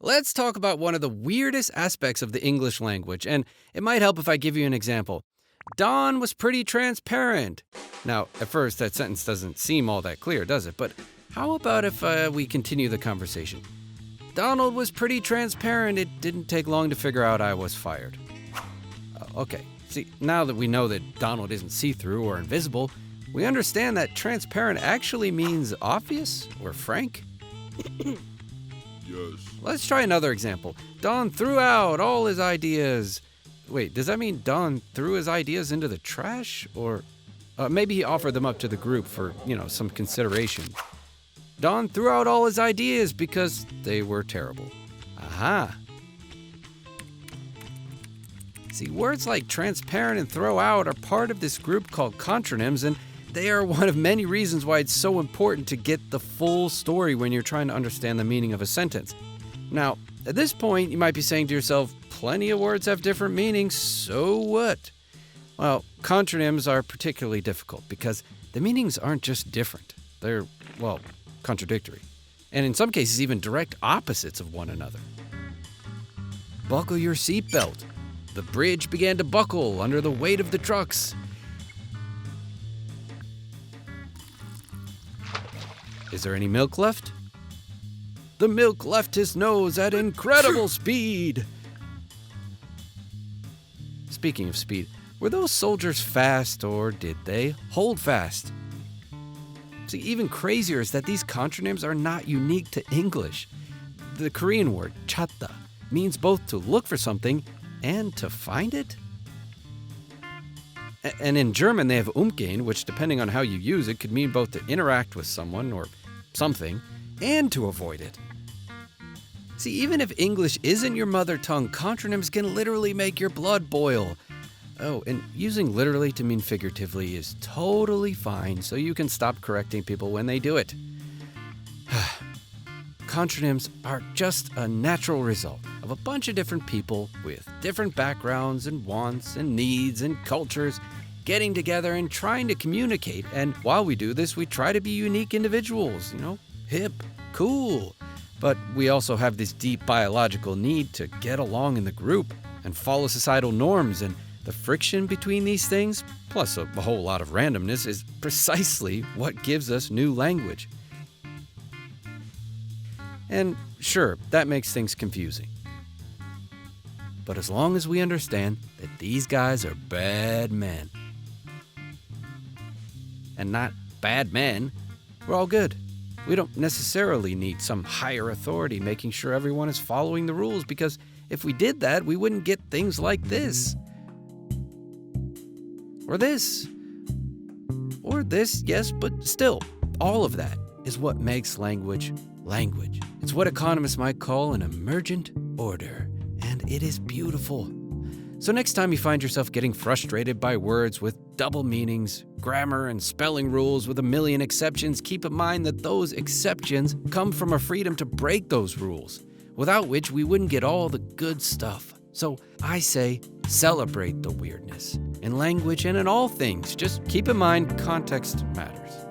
Let's talk about one of the weirdest aspects of the English language, and it might help if I give you an example. Don was pretty transparent. Now, at first, that sentence doesn't seem all that clear, does it? But how about if we continue the conversation? Donald was pretty transparent. It didn't take long to figure out I was fired. Okay, see, now that we know that Donald isn't see-through or invisible, we understand that transparent actually means obvious or frank. Yes. Let's try another example. Don threw out all his ideas. Wait, does that mean Don threw his ideas into the trash? Or maybe he offered them up to the group for, some consideration. Don threw out all his ideas because they were terrible. Aha. See, words like transparent and throw out are part of this group called contronyms, and they are one of many reasons why it's so important to get the full story when you're trying to understand the meaning of a sentence. Now, at this point, you might be saying to yourself, plenty of words have different meanings, so what? Well, contronyms are particularly difficult because the meanings aren't just different. They're, contradictory. And in some cases, even direct opposites of one another. Buckle your seatbelt. The bridge began to buckle under the weight of the trucks. Is there any milk left? The milk left his nose at incredible speed. Speaking of speed, were those soldiers fast or did they hold fast? See, even crazier is that these contronyms are not unique to English. The Korean word 찾다 means both to look for something and to find it. And in German, they have umgehen, which, depending on how you use it, could mean both to interact with someone or something and to avoid it. See, even if English isn't your mother tongue, contronyms can literally make your blood boil. Oh, and using literally to mean figuratively is totally fine, so you can stop correcting people when they do it. Contronyms are just a natural result of a bunch of different people with different backgrounds and wants and needs and cultures getting together and trying to communicate. And while we do this, we try to be unique individuals, hip, cool. But we also have this deep biological need to get along in the group and follow societal norms, and the friction between these things, plus a whole lot of randomness, is precisely what gives us new language. And sure, that makes things confusing. But as long as we understand that these guys are bad men, and not bad men, we're all good. We don't necessarily need some higher authority making sure everyone is following the rules, because if we did that, we wouldn't get things like this. Or this. Or this, yes, but still, all of that is what makes language language. It's what economists might call an emergent order, and it is beautiful. So next time you find yourself getting frustrated by words with double meanings, grammar and spelling rules with a million exceptions, keep in mind that those exceptions come from a freedom to break those rules, without which we wouldn't get all the good stuff. So I say, celebrate the weirdness in language and in all things. Just keep in mind context matters.